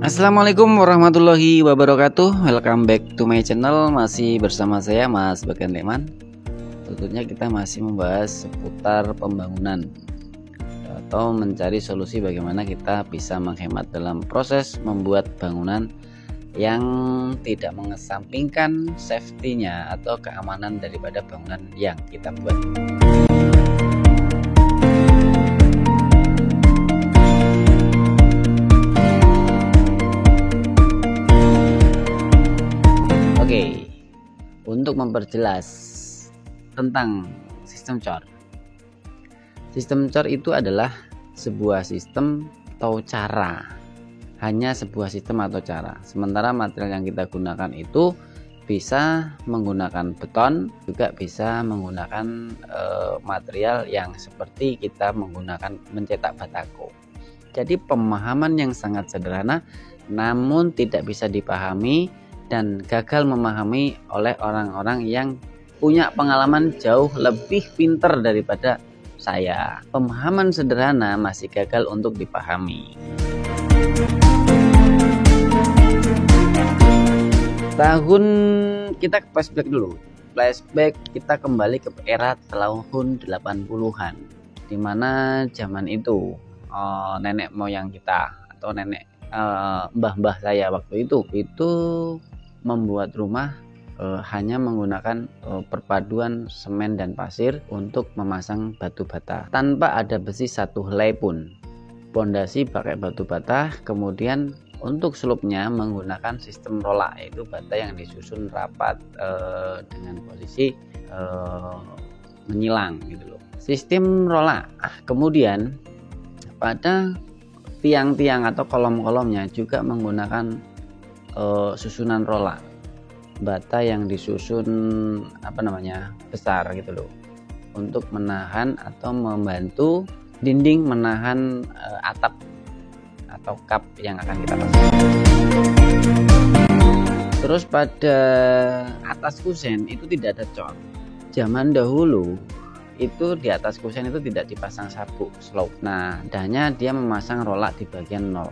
Assalamualaikum warahmatullahi wabarakatuh. Welcome back to my channel. Masih bersama saya Mas Bagan Leman. Tentunya kita masih membahas seputar pembangunan atau mencari solusi bagaimana kita bisa menghemat dalam proses membuat bangunan yang tidak mengesampingkan safety-nya atau keamanan daripada bangunan yang kita buat. Oke, untuk memperjelas tentang sistem COR. Sistem COR itu adalah sebuah sistem atau cara. Hanya sebuah sistem atau cara. Sementara material yang kita gunakan itu bisa menggunakan beton, juga bisa menggunakan material yang seperti kita menggunakan mencetak batako. Jadi pemahaman yang sangat sederhana namun tidak bisa dipahami dan gagal memahami oleh orang-orang yang punya pengalaman jauh lebih pintar daripada saya. Pemahaman sederhana masih gagal untuk dipahami. Tahun kita flashback dulu. Flashback kita kembali ke era tahun 80-an. Dimana zaman itu nenek moyang kita atau nenek mbah-mbah saya waktu itu membuat rumah hanya menggunakan perpaduan semen dan pasir untuk memasang batu bata tanpa ada besi satu helai pun. Pondasi pakai batu bata, kemudian untuk slopnya menggunakan sistem rola, yaitu bata yang disusun rapat dengan posisi menyilang gitu loh. Sistem rola. Kemudian pada tiang-tiang atau kolom-kolomnya juga menggunakan susunan rola, bata yang disusun besar gitu loh, untuk menahan atau membantu dinding menahan atap atau kap yang akan kita pasang. Terus pada atas kusen itu tidak ada COR. Zaman dahulu itu di atas kusen itu tidak dipasang sabuk slope. Nah, hanya dia memasang rola di bagian 0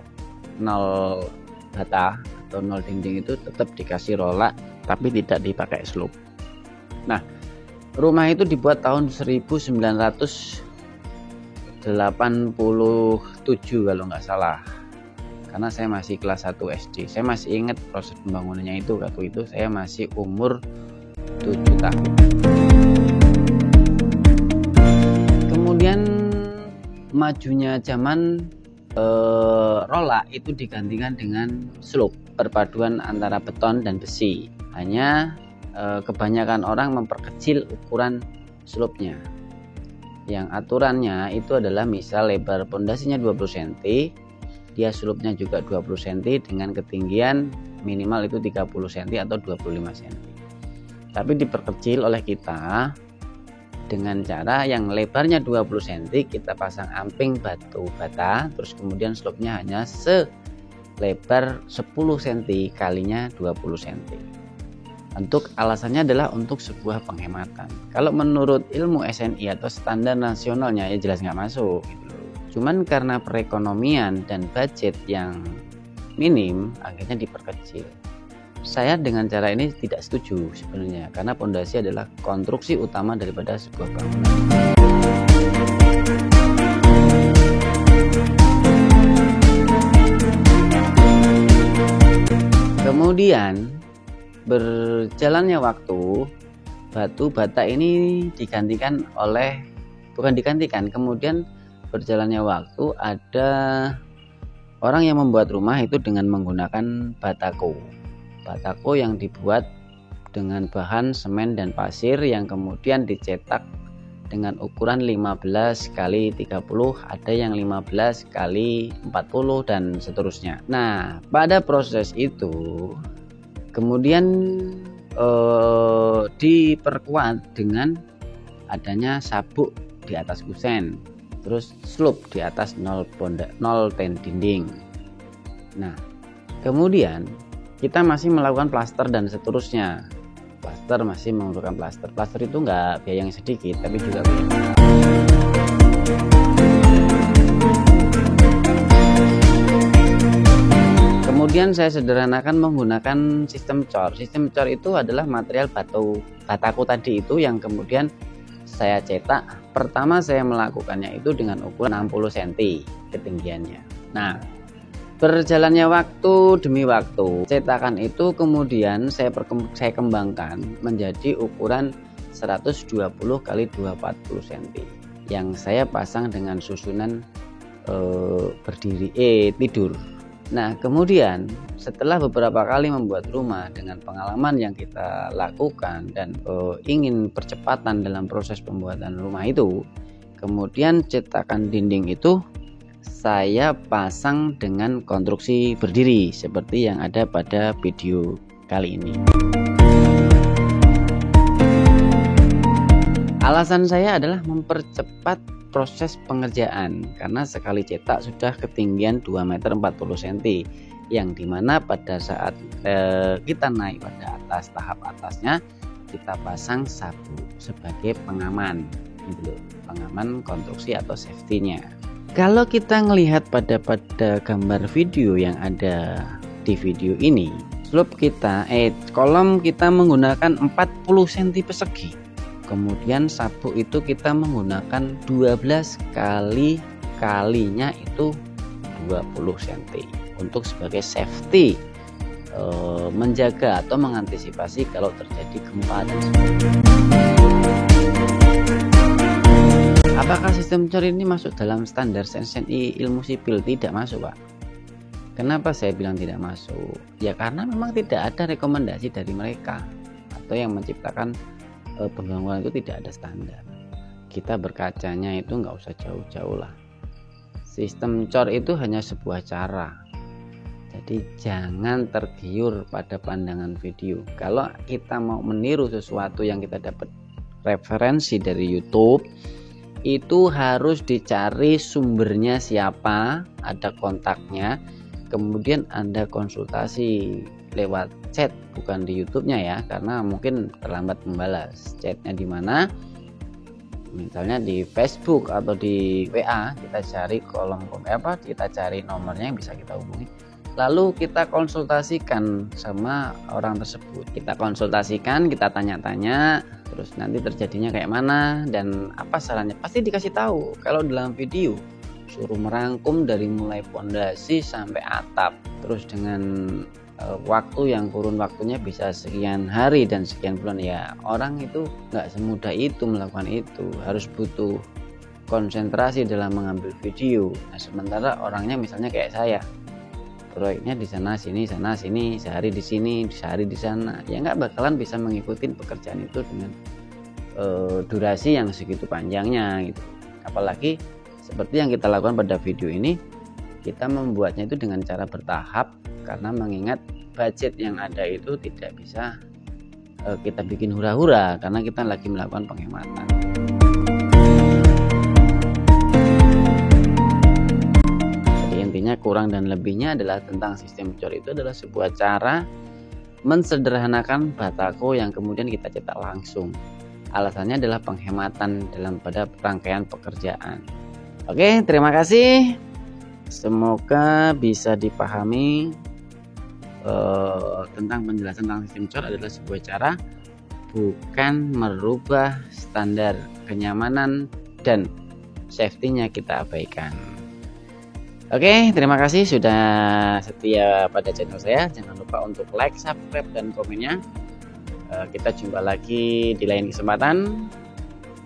bata atau 0 dinding itu tetap dikasih rola tapi tidak dipakai slope. Nah, rumah itu dibuat tahun 1987 kalau nggak salah, karena saya masih kelas 1 SD. Saya masih ingat proses pembangunannya itu. Waktu itu saya masih umur 7 tahun. Kemudian majunya zaman rola itu digantikan dengan slope, perpaduan antara beton dan besi. Hanya kebanyakan orang memperkecil ukuran slope-nya. Yang aturannya itu adalah misal lebar pondasinya 20 cm, dia slope-nya juga 20 cm dengan ketinggian minimal itu 30 cm atau 25 cm. Tapi diperkecil oleh kita dengan cara yang lebarnya 20 cm kita pasang amping batu bata, terus kemudian slope-nya hanya selebar 10 cm kalinya 20 cm. Untuk alasannya adalah untuk sebuah penghematan. Kalau menurut ilmu SNI atau standar nasionalnya ya jelas nggak masuk gitu loh. Cuman karena perekonomian dan budget yang minim akhirnya diperkecil. Saya dengan cara ini tidak setuju sebenarnya, karena pondasi adalah konstruksi utama daripada sebuah bangunan. Kemudian berjalannya waktu, batu bata ini kemudian berjalannya waktu ada orang yang membuat rumah itu dengan menggunakan batako yang dibuat dengan bahan semen dan pasir yang kemudian dicetak dengan ukuran 15 x 30, ada yang 15 x 40 dan seterusnya. Nah, pada proses itu kemudian diperkuat dengan adanya sabuk di atas kusen, terus slope di atas 0 dinding. Nah, kemudian kita masih melakukan plaster dan seterusnya. Masih memerlukan plaster. Plaster itu nggak biaya yang sedikit, tapi juga biaya. Kemudian saya sederhanakan menggunakan sistem cor. Sistem cor itu adalah material bataku tadi itu yang kemudian saya cetak. Pertama saya melakukannya itu dengan ukuran 60 cm ketinggiannya. Nah, berjalannya waktu demi waktu, cetakan itu kemudian saya kembangkan menjadi ukuran 120 x 240 cm yang saya pasang dengan susunan tidur. Nah, kemudian setelah beberapa kali membuat rumah dengan pengalaman yang kita lakukan dan ingin percepatan dalam proses pembuatan rumah itu, kemudian cetakan dinding itu saya pasang dengan konstruksi berdiri seperti yang ada pada video kali ini. Alasan saya adalah mempercepat proses pengerjaan karena sekali cetak sudah ketinggian 2,40 cm yang dimana pada saat kita naik pada atas tahap atasnya kita pasang sabu sebagai pengaman, pengaman konstruksi atau safety-nya. Kalau kita melihat pada gambar video yang ada di video ini, slope kita kolom kita menggunakan 40 cm persegi. Kemudian sabuk itu kita menggunakan 12 kalinya itu 20 cm untuk sebagai safety, menjaga atau mengantisipasi kalau terjadi gempa dan sebagainya. Apakah sistem cor ini masuk dalam standar SNI ilmu sipil? Tidak masuk, Pak. Kenapa saya bilang tidak masuk? Ya karena memang tidak ada rekomendasi dari mereka atau yang menciptakan pembangunan itu tidak ada standar. Kita berkacanya itu nggak usah jauh-jauh lah. Sistem cor itu hanya sebuah cara. Jadi jangan tergiur pada pandangan video. Kalau kita mau meniru sesuatu yang kita dapat referensi dari YouTube, itu harus dicari sumbernya siapa, ada kontaknya, kemudian Anda konsultasi lewat chat, bukan di YouTube-nya ya, karena mungkin terlambat membalas. Chatnya di mana? Misalnya di Facebook atau di WA, kita cari kolom komentar, kita cari nomornya yang bisa kita hubungi. Lalu kita konsultasikan sama orang tersebut. Kita konsultasikan, kita tanya-tanya, terus nanti terjadinya kayak mana dan apa sarannya. Pasti dikasih tahu. Kalau dalam video suruh merangkum dari mulai pondasi sampai atap, terus dengan waktu yang kurun waktunya bisa sekian hari dan sekian bulan, ya orang itu nggak semudah itu melakukan itu, harus butuh konsentrasi dalam mengambil video. Nah, sementara orangnya misalnya kayak saya, proyeknya di sana sini, sehari di sini, sehari di sana, ya nggak bakalan bisa mengikuti pekerjaan itu dengan durasi yang segitu panjangnya gitu. Apalagi seperti yang kita lakukan pada video ini, kita membuatnya itu dengan cara bertahap karena mengingat budget yang ada itu tidak bisa kita bikin hura-hura karena kita lagi melakukan penghematan. Jadi intinya kurang dan lebihnya adalah tentang sistem cor itu adalah sebuah cara mensederhanakan batako yang kemudian kita cetak langsung. Alasannya adalah penghematan dalam pada rangkaian pekerjaan. Oke, terima kasih. Semoga bisa dipahami tentang penjelasan tentang sistem cor adalah sebuah cara, bukan merubah standar kenyamanan dan safety-nya kita abaikan. Oke, terima kasih sudah setia pada channel saya. Jangan lupa untuk like, subscribe, dan komennya. Kita jumpa lagi di lain kesempatan.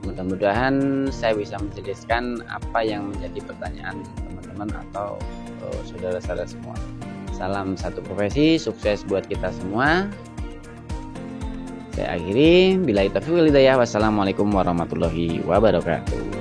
Mudah-mudahan saya bisa menjelaskan apa yang menjadi pertanyaan teman-teman atau saudara-saudara semua. Salam satu profesi, sukses buat kita semua. Saya akhiri, billahi taufiq wal hidayah. Wassalamualaikum warahmatullahi wabarakatuh.